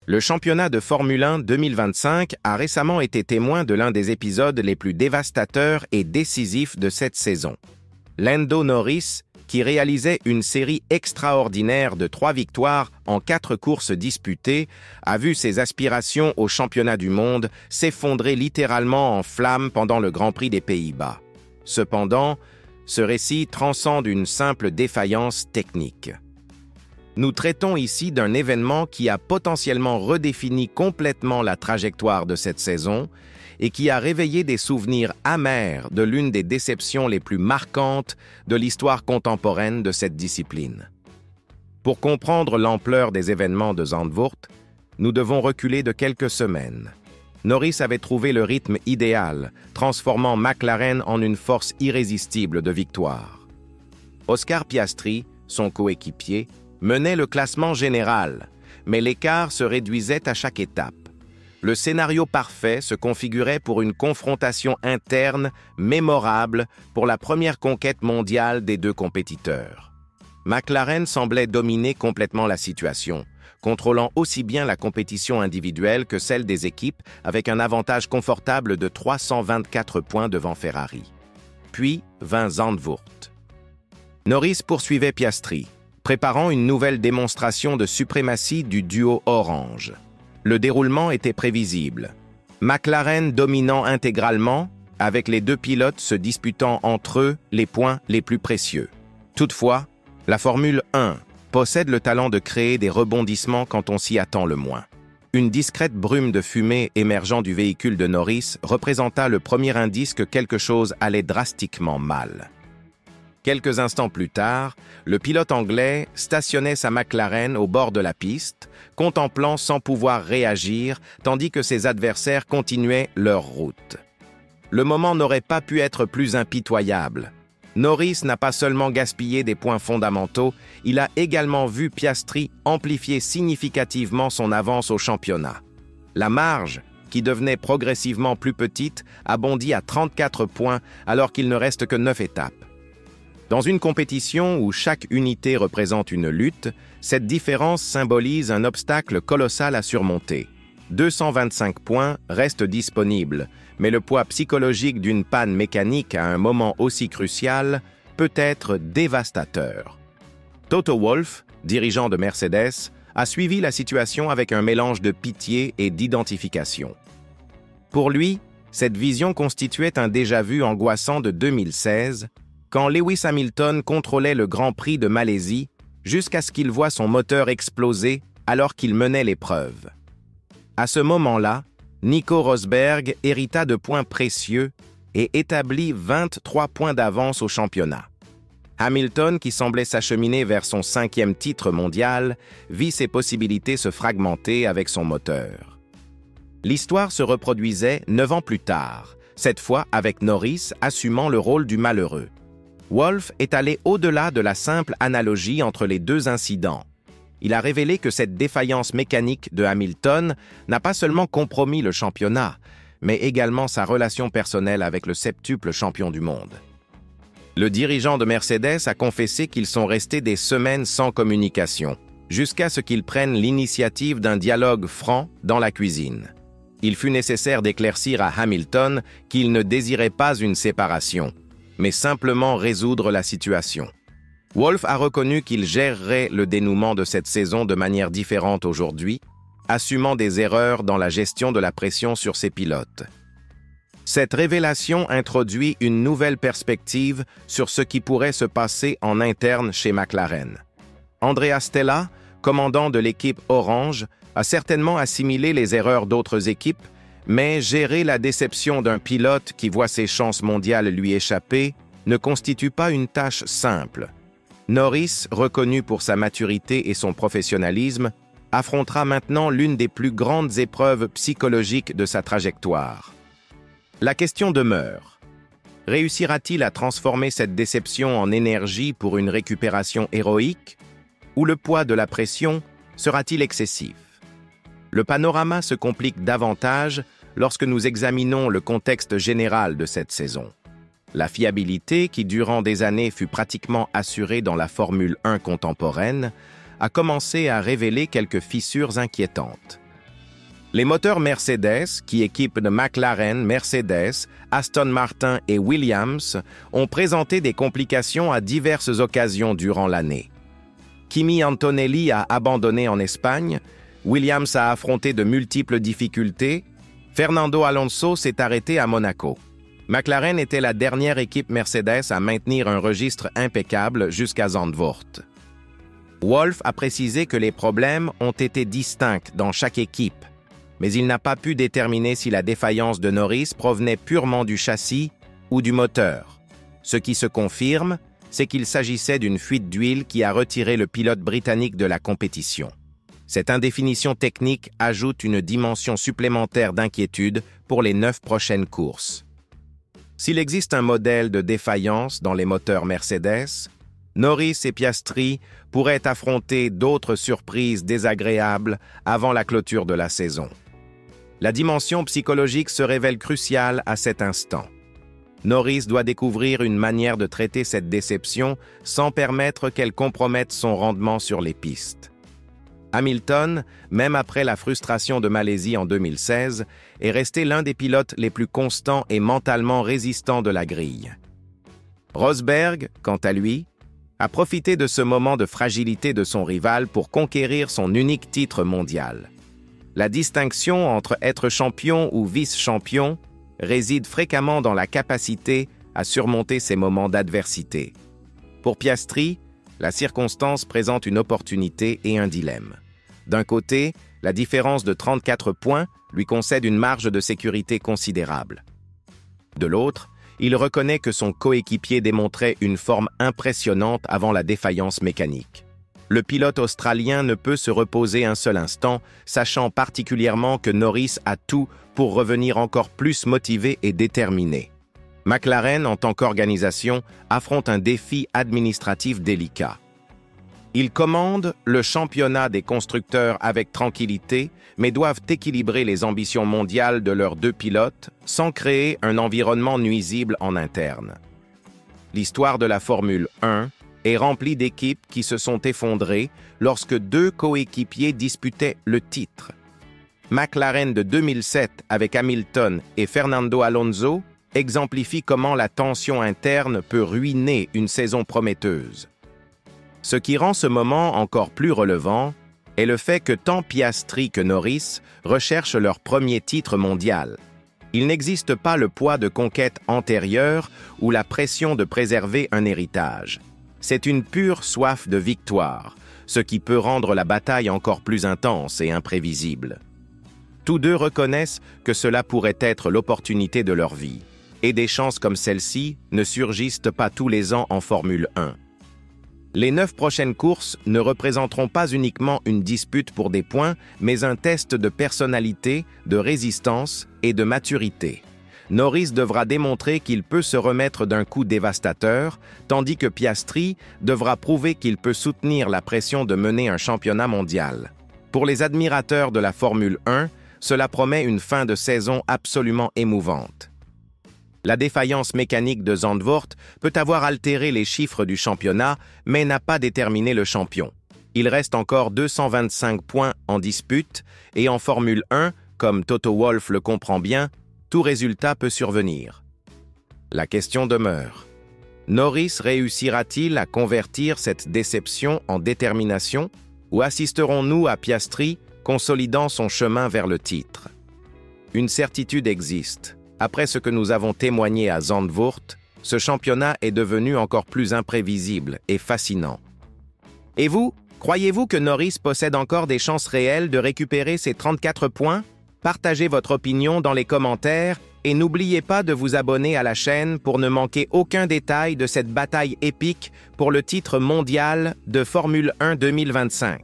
Le championnat de Formule 1 2025 a récemment été témoin de l'un des épisodes les plus dévastateurs et décisifs de cette saison. Lando Norris, qui réalisait une série extraordinaire de 3 victoires en 4 courses disputées, a vu ses aspirations au championnat du monde s'effondrer littéralement en flammes pendant le Grand Prix des Pays-Bas. Cependant, ce récit transcende une simple défaillance technique. Nous traitons ici d'un événement qui a potentiellement redéfini complètement la trajectoire de cette saison et qui a réveillé des souvenirs amers de l'une des déceptions les plus marquantes de l'histoire contemporaine de cette discipline. Pour comprendre l'ampleur des événements de Zandvoort, nous devons reculer de quelques semaines. Norris avait trouvé le rythme idéal, transformant McLaren en une force irrésistible de victoire. Oscar Piastri, son coéquipier, menait le classement général, mais l'écart se réduisait à chaque étape. Le scénario parfait se configurait pour une confrontation interne mémorable pour la première conquête mondiale des deux compétiteurs. McLaren semblait dominer complètement la situation, contrôlant aussi bien la compétition individuelle que celle des équipes avec un avantage confortable de 324 points devant Ferrari. Puis vint Zandvoort. Norris poursuivait Piastri, préparant une nouvelle démonstration de suprématie du duo orange. Le déroulement était prévisible. McLaren dominant intégralement, avec les deux pilotes se disputant entre eux les points les plus précieux. Toutefois, la Formule 1 possède le talent de créer des rebondissements quand on s'y attend le moins. Une discrète brume de fumée émergeant du véhicule de Norris représenta le premier indice que quelque chose allait drastiquement mal. Quelques instants plus tard, le pilote anglais stationnait sa McLaren au bord de la piste, contemplant sans pouvoir réagir, tandis que ses adversaires continuaient leur route. Le moment n'aurait pas pu être plus impitoyable. Norris n'a pas seulement gaspillé des points fondamentaux, il a également vu Piastri amplifier significativement son avance au championnat. La marge, qui devenait progressivement plus petite, a bondi à 34 points alors qu'il ne reste que 9 étapes. Dans une compétition où chaque unité représente une lutte, cette différence symbolise un obstacle colossal à surmonter. 225 points restent disponibles, mais le poids psychologique d'une panne mécanique à un moment aussi crucial peut être dévastateur. Toto Wolff, dirigeant de Mercedes, a suivi la situation avec un mélange de pitié et d'identification. Pour lui, cette vision constituait un déjà-vu angoissant de 2016, quand Lewis Hamilton contrôlait le Grand Prix de Malaisie jusqu'à ce qu'il voie son moteur exploser alors qu'il menait l'épreuve. À ce moment-là, Nico Rosberg hérita de points précieux et établit 23 points d'avance au championnat. Hamilton, qui semblait s'acheminer vers son 5e titre mondial, vit ses possibilités se fragmenter avec son moteur. L'histoire se reproduisait 9 ans plus tard, cette fois avec Norris assumant le rôle du malheureux. Wolff est allé au-delà de la simple analogie entre les deux incidents. Il a révélé que cette défaillance mécanique de Hamilton n'a pas seulement compromis le championnat, mais également sa relation personnelle avec le septuple champion du monde. Le dirigeant de Mercedes a confessé qu'ils sont restés des semaines sans communication, jusqu'à ce qu'ils prennent l'initiative d'un dialogue franc dans la cuisine. Il fut nécessaire d'éclaircir à Hamilton qu'il ne désirait pas une séparation, mais simplement résoudre la situation. Wolff a reconnu qu'il gérerait le dénouement de cette saison de manière différente aujourd'hui, assumant des erreurs dans la gestion de la pression sur ses pilotes. Cette révélation introduit une nouvelle perspective sur ce qui pourrait se passer en interne chez McLaren. Andrea Stella, commandant de l'équipe Orange, a certainement assimilé les erreurs d'autres équipes, mais gérer la déception d'un pilote qui voit ses chances mondiales lui échapper ne constitue pas une tâche simple. Norris, reconnu pour sa maturité et son professionnalisme, affrontera maintenant l'une des plus grandes épreuves psychologiques de sa trajectoire. La question demeure. Réussira-t-il à transformer cette déception en énergie pour une récupération héroïque, ou le poids de la pression sera-t-il excessif? Le panorama se complique davantage lorsque nous examinons le contexte général de cette saison. La fiabilité, qui durant des années fut pratiquement assurée dans la Formule 1 contemporaine, a commencé à révéler quelques fissures inquiétantes. Les moteurs Mercedes, qui équipent de McLaren, Mercedes, Aston Martin et Williams, ont présenté des complications à diverses occasions durant l'année. Kimi Antonelli a abandonné en Espagne, Williams a affronté de multiples difficultés, Fernando Alonso s'est arrêté à Monaco. McLaren était la dernière équipe Mercedes à maintenir un registre impeccable jusqu'à Zandvoort. Wolff a précisé que les problèmes ont été distincts dans chaque équipe, mais il n'a pas pu déterminer si la défaillance de Norris provenait purement du châssis ou du moteur. Ce qui se confirme, c'est qu'il s'agissait d'une fuite d'huile qui a retiré le pilote britannique de la compétition. Cette indéfinition technique ajoute une dimension supplémentaire d'inquiétude pour les 9 prochaines courses. S'il existe un modèle de défaillance dans les moteurs Mercedes, Norris et Piastri pourraient affronter d'autres surprises désagréables avant la clôture de la saison. La dimension psychologique se révèle cruciale à cet instant. Norris doit découvrir une manière de traiter cette déception sans permettre qu'elle compromette son rendement sur les pistes. Hamilton, même après la frustration de Malaisie en 2016, est resté l'un des pilotes les plus constants et mentalement résistants de la grille. Rosberg, quant à lui, a profité de ce moment de fragilité de son rival pour conquérir son unique titre mondial. La distinction entre être champion ou vice-champion réside fréquemment dans la capacité à surmonter ces moments d'adversité. Pour Piastri, la circonstance présente une opportunité et un dilemme. D'un côté, la différence de 34 points lui concède une marge de sécurité considérable. De l'autre, il reconnaît que son coéquipier démontrait une forme impressionnante avant la défaillance mécanique. Le pilote australien ne peut se reposer un seul instant, sachant particulièrement que Norris a tout pour revenir encore plus motivé et déterminé. McLaren, en tant qu'organisation, affronte un défi administratif délicat. Ils commandent le championnat des constructeurs avec tranquillité, mais doivent équilibrer les ambitions mondiales de leurs 2 pilotes sans créer un environnement nuisible en interne. L'histoire de la Formule 1 est remplie d'équipes qui se sont effondrées lorsque 2 coéquipiers disputaient le titre. McLaren de 2007 avec Hamilton et Fernando Alonso exemplifie comment la tension interne peut ruiner une saison prometteuse. Ce qui rend ce moment encore plus relevant est le fait que tant Piastri que Norris recherchent leur premier titre mondial. Il n'existe pas le poids de conquêtes antérieures ou la pression de préserver un héritage. C'est une pure soif de victoire, ce qui peut rendre la bataille encore plus intense et imprévisible. Tous 2 reconnaissent que cela pourrait être l'opportunité de leur vie, et des chances comme celle-ci ne surgissent pas tous les ans en Formule 1. Les 9 prochaines courses ne représenteront pas uniquement une dispute pour des points, mais un test de personnalité, de résistance et de maturité. Norris devra démontrer qu'il peut se remettre d'un coup dévastateur, tandis que Piastri devra prouver qu'il peut soutenir la pression de mener un championnat mondial. Pour les admirateurs de la Formule 1, cela promet une fin de saison absolument émouvante. La défaillance mécanique de Zandvoort peut avoir altéré les chiffres du championnat, mais n'a pas déterminé le champion. Il reste encore 225 points en dispute, et en Formule 1, comme Toto Wolff le comprend bien, tout résultat peut survenir. La question demeure. Norris réussira-t-il à convertir cette déception en détermination, ou assisterons-nous à Piastri consolidant son chemin vers le titre? Une certitude existe. Après ce que nous avons témoigné à Zandvoort, ce championnat est devenu encore plus imprévisible et fascinant. Et vous, croyez-vous que Norris possède encore des chances réelles de récupérer ses 34 points? Partagez votre opinion dans les commentaires et n'oubliez pas de vous abonner à la chaîne pour ne manquer aucun détail de cette bataille épique pour le titre mondial de Formule 1 2025.